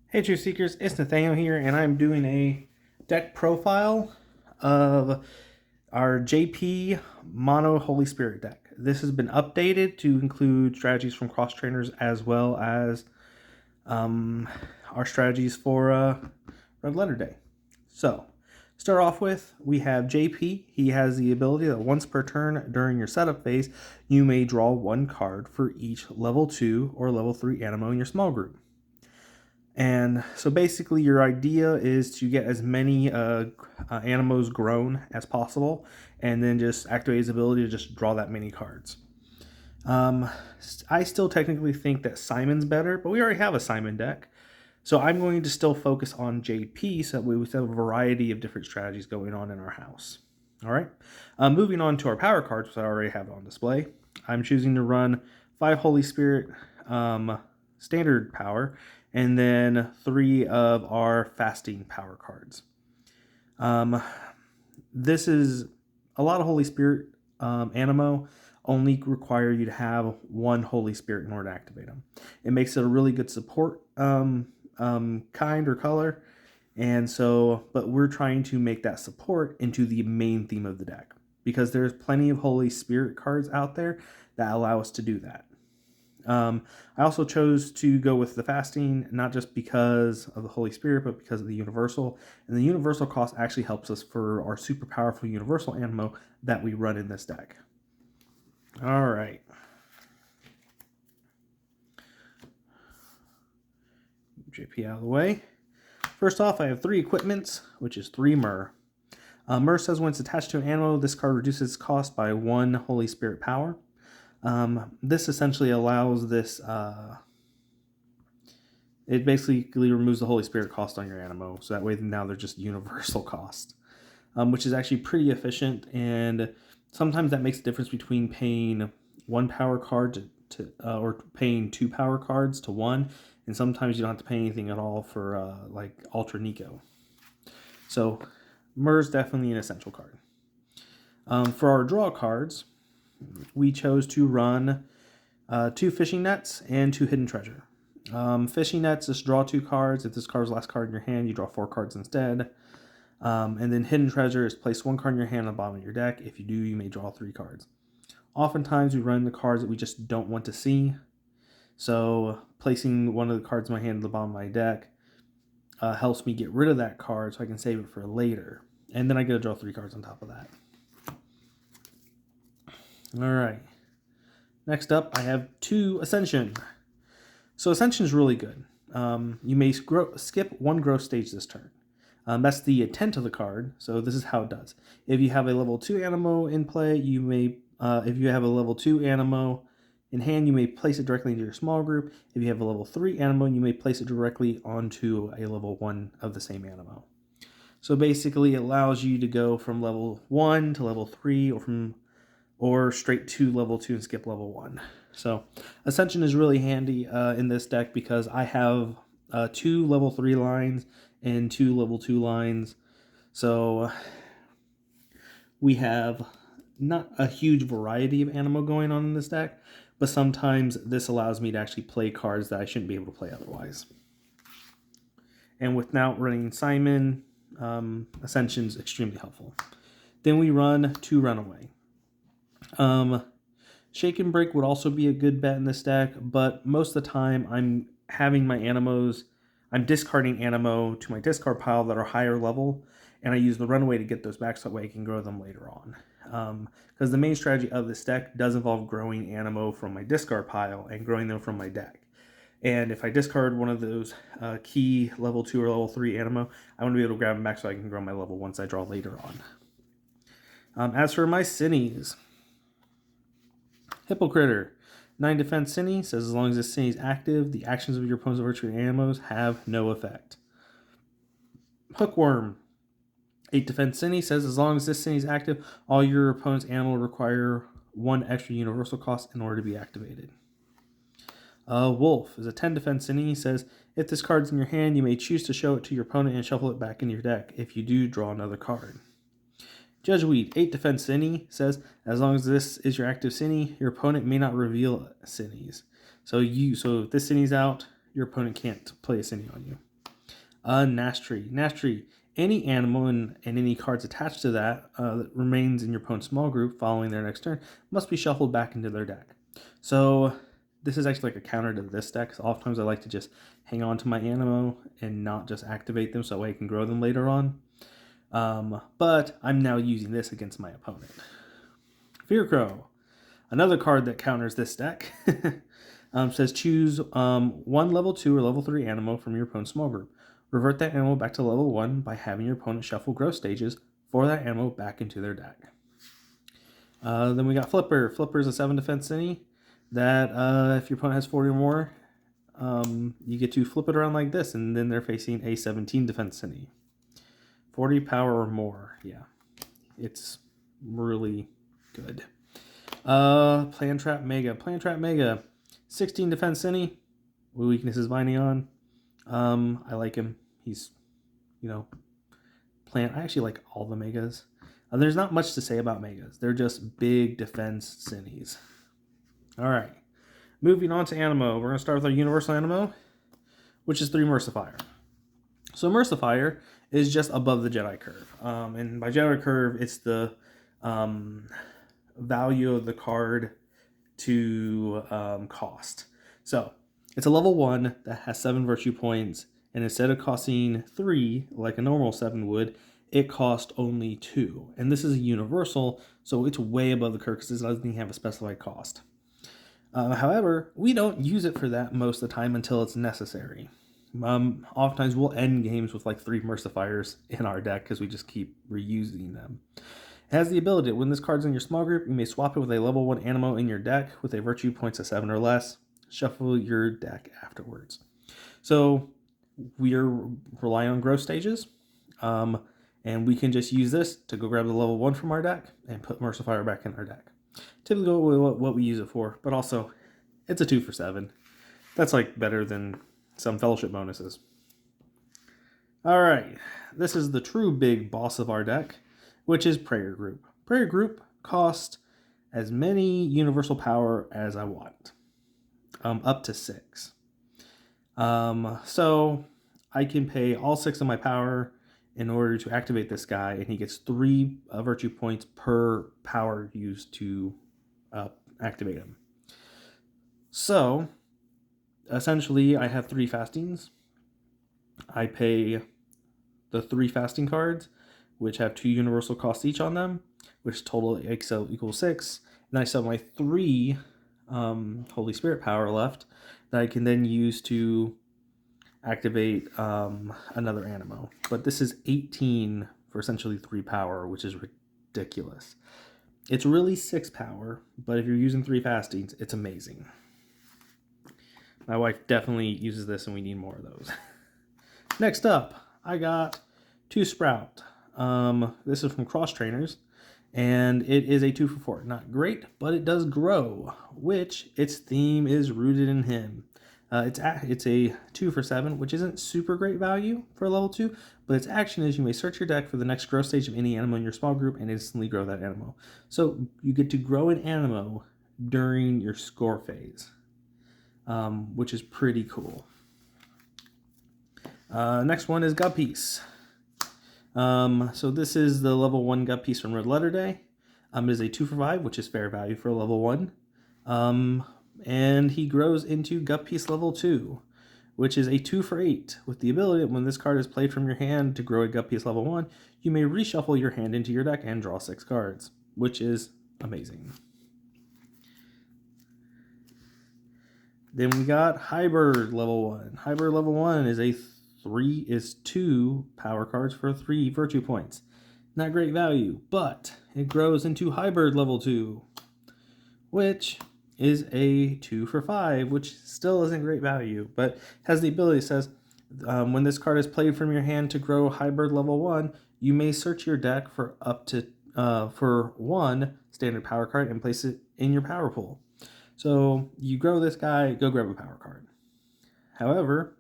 Hey Truth Seekers, it's Nathanael here, and I'm doing a deck profile of our JP Mono Holy Spirit deck. This has been updated to include strategies from CrossTrainers as well as our strategies for Red Letter Day. So, start off with, we have JP. He has the ability that once per turn during your setup phase, you may draw one card for each level 2 or level 3 Animo in your small group. And so basically your idea is to get as many Animos grown as possible and then just activate his ability to just draw that many cards. I still technically think that Simon's better, but we already have a Simon deck. So I'm going to still focus on JP so that we have a variety of different strategies going on in our house. All right, moving on to our power cards, which I already have on display. I'm choosing to run 5 Holy Spirit standard power, and then 3 of our fasting power cards. This is a lot of Holy Spirit Animo only require you to have 1 Holy Spirit in order to activate them. It makes it a really good support kind or color, and so, but we're trying to make that support into the main theme of the deck because there's plenty of Holy Spirit cards out there that allow us to do that. I also chose to go with the fasting, not just because of the Holy Spirit, but because of the universal. And the universal cost actually helps us for our super powerful universal Animo that we run in this deck. All right. JP out of the way. First off, I have 3 equipments, which is 3 Myrrh. Myrrh says when it's attached to an Animo, this card reduces its cost by 1 Holy Spirit power. This essentially allows this, it basically removes the Holy Spirit cost on your Animo, so that way now they're just universal cost, which is actually pretty efficient, and sometimes that makes a difference between paying 1 power card or paying 2 power cards to 1, and sometimes you don't have to pay anything at all for like Ultra Nico. So Myrrh's definitely an essential card. For our draw cards, we chose to run 2 fishing nets and 2 hidden treasure. Fishing nets, just draw 2 cards. If this card's the last card in your hand, you draw 4 cards instead. And then hidden treasure is place 1 card in your hand on the bottom of your deck. If you do, you may draw 3 cards. Oftentimes we run the cards that we just don't want to see. So placing one of the cards in my hand at the bottom of my deck helps me get rid of that card so I can save it for later. And then I get to draw 3 cards on top of that. All right. Next up, I have 2 Ascension. So Ascension is really good. You may skip 1 growth stage this turn. That's the intent of the card, so this is how it does. If you have a level 2 Animo in play, you may, if you have a level 2 Animo in hand, you may place it directly into your small group. If you have a level 3 Animo, you may place it directly onto a level 1 of the same Animo. So basically it allows you to go from level 1 to level 3 or straight to level 2 and skip level 1. So Ascension is really handy in this deck because I have 2 level 3 lines and 2 level 2 lines. So we have not a huge variety of Animo going on in this deck, but sometimes this allows me to actually play cards that I shouldn't be able to play otherwise. And without running Simon, Ascension is extremely helpful. Then we run 2 Runaway. Shake and Break would also be a good bet in this deck, but most of the time I'm having my Animos, I'm discarding Animo to my discard pile that are higher level, and I use the Runaway to get those back so that way I can grow them later on. Because the main strategy of this deck does involve growing Animo from my discard pile and growing them from my deck. And if I discard one of those key level 2 or level 3 Animo, I want to be able to grab them back so I can grow my level once I draw later on. As for my Cinnies, Hippocritter, 9 defense Cinny, says as long as this Cinny is active, the actions of your opponent's virtual Animos have no effect. Hookworm, 8 defense Cinny, says as long as this Cinny is active, all your opponent's animal require 1 extra universal cost in order to be activated. Wolf is a 10 defense Cinny, says if this card's in your hand, you may choose to show it to your opponent and shuffle it back into your deck. If you do, draw another card. Judgeweed, 8 defense Cinny, says as long as this is your active Cinny, your opponent may not reveal Cinnies. So if this Cinny's out, your opponent can't play a Cinny on you. Nastri. Any animal and any cards attached to that that remains in your opponent's small group following their next turn must be shuffled back into their deck. So this is actually like a counter to this deck. So oftentimes I like to just hang on to my Animo and not just activate them so I can grow them later on. But I'm now using this against my opponent. Fearcrow, another card that counters this deck. Says choose one level 2 or level 3 Animo from your opponent's small group. Revert that Animo back to level 1 by having your opponent shuffle growth stages for that Animo back into their deck. Then we got Flipper. Flipper is a 7 defense cine that if your opponent has 40 or more, you get to flip it around like this, and then they're facing a 17 defense cine. 40 power or more. Yeah, it's really good. Plan Trap Mega. Plan Trap Mega. 16 defense cine. Weakness is Binding on. I like him. He's, I actually like all the Megas. There's not much to say about Megas. They're just big defense cinis. All right. Moving on to Animo. We're going to start with our Universal Animo, which is 3 Mercifier. So Mercifier is just above the Jedi Curve. And by Jedi Curve, it's the value of the card to cost. So it's a level 1 that has 7 virtue points, and instead of costing 3 like a normal 7 would, it cost only 2. And this is a universal, so it's way above the curve because it doesn't even have a specified cost. However, we don't use it for that most of the time until it's necessary. Oftentimes we'll end games with like 3 Mercifiers in our deck because we just keep reusing them. It has the ability, when this card's in your small group, you may swap it with a level 1 Animo in your deck with a virtue points of 7 or less. Shuffle your deck afterwards. So we're relying on growth stages, and we can just use this to go grab the level 1 from our deck and put Mercifier back in our deck. Typically what we use it for, but also it's a 2 for 7. That's like better than some fellowship bonuses. All right, this is the true big boss of our deck, which is Prayer Group. Prayer Group costs as many universal power as I want, up to 6. So I can pay all 6 of my power in order to activate this guy, and he gets 3 virtue points per power used to activate him. So essentially I have 3 fastings. I pay the 3 fasting cards, which have 2 universal costs each on them, which total equals 6. And I still have my 3 Holy Spirit power left that I can then use to activate another Animo. But this is 18 for essentially 3 power, which is ridiculous. It's really 6 power, but if you're using 3 fastings, it's amazing. My wife definitely uses this, and we need more of those. Next up, I got 2 Sprout. This is from CrossTrainers, and it is a 2 for 4. Not great, but it does grow, which its theme is rooted in him. It's a 2 for 7, which isn't super great value for a level 2, but its action is you may search your deck for the next growth stage of any Animo in your small group and instantly grow that Animo. So you get to grow an Animo during your score phase, which is pretty cool. Next one is Gut Piece. So this is the level 1 Gut Piece from Red Letter Day. It is a 2 for 5, which is fair value for a level 1. And he grows into Gut Piece level 2, which is a 2 for 8, with the ability that when this card is played from your hand to grow a Gut Piece level 1, you may reshuffle your hand into your deck and draw 6 cards, which is amazing. Then we got Hybird level 1. Hybird level 1 is 2 power cards for 3 virtue points. Not great value, but it grows into Hybird level 2, which is a 2 for 5, which still isn't great value, but has the ability that says, when this card is played from your hand to grow Hybird level 1, you may search your deck for up to for 1 standard power card and place it in your power pool. So you grow this guy, go grab a power card. However,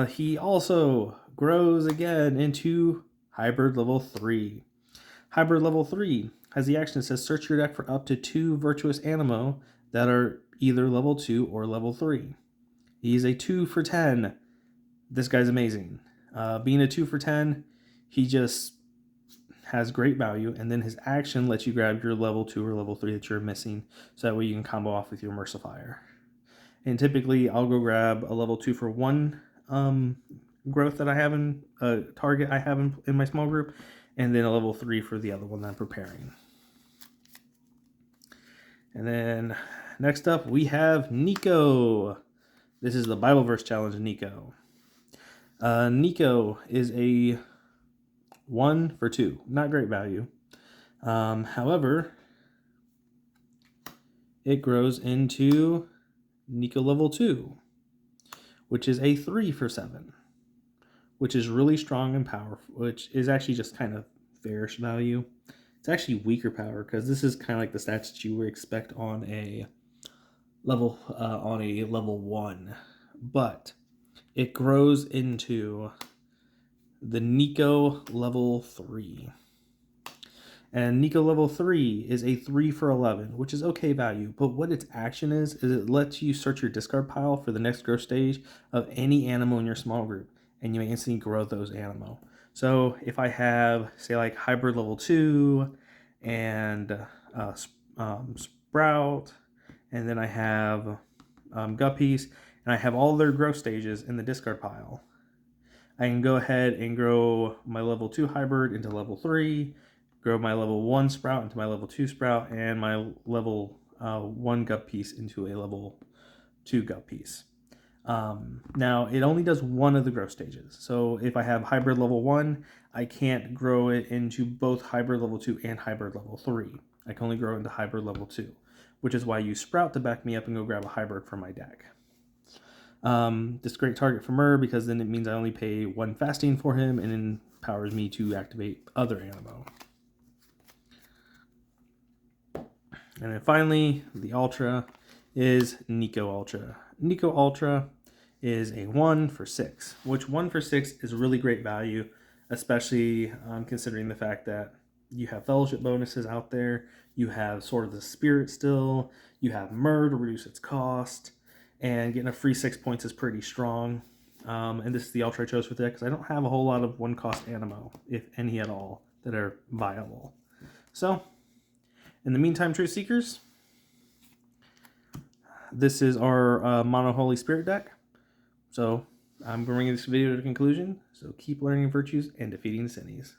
he also grows again into Hybird level 3. Hybird level 3 has the action that says search your deck for up to 2 virtuous Animo that are either level 2 or level 3. He's a 2 for 10, This guy's amazing. Being a 2 for 10, he just has great value, and then his action lets you grab your level 2 or level 3 that you're missing, so that way you can combo off with your Mercifier. And typically, I'll go grab a level 2 for one growth that I have in target I have in my small group, and then a level 3 for the other one that I'm preparing. And then next up, we have Nico. This is the Bible verse challenge, Nico. Nico is a 1 for 2. Not great value. However, it grows into Nico level 2, which is a 3 for 7, which is really strong and powerful, which is actually just kind of fairish value. It's actually weaker power because this is kind of like the stats that you would expect on a level 1, but it grows into the Nico level 3. And Nico level 3 is a 3 for 11, which is okay value, but what its action is it lets you search your discard pile for the next growth stage of any Animo in your small group, and you may instantly grow those Animo. So if I have, say, like Hybird level 2 and Sprout, and then I have Guppies, and I have all their growth stages in the discard pile, I can go ahead and grow my level 2 Hybird into level 3, grow my level 1 Sprout into my level 2 Sprout, and my level 1 Gup piece into a level 2 Gup piece. Now, it only does one of the growth stages. So if I have Hybrid level 1, I can't grow it into both Hybrid level 2 and Hybrid level 3. I can only grow into Hybrid level 2, which is why I use Sprout to back me up and go grab a Hybrid for my deck. This is a great target for Mur because then it means I only pay 1 fasting for him and then empowers me to activate other Animo. And then finally, the Ultra is Nico Ultra. Nico Ultra is a 1 for 6, which 1 for 6 is really great value, especially considering the fact that you have fellowship bonuses out there, you have Sword of the Spirit still, you have Mur to reduce its cost, and getting a free 6 points is pretty strong. And this is the Ultra I chose for the deck because I don't have a whole lot of 1-cost Animo, if any at all, that are viable. So, in the meantime, Truth Seekers, this is our Mono Holy Spirit deck. So, I'm bringing this video to a conclusion. So, keep learning virtues and defeating the Sinnies.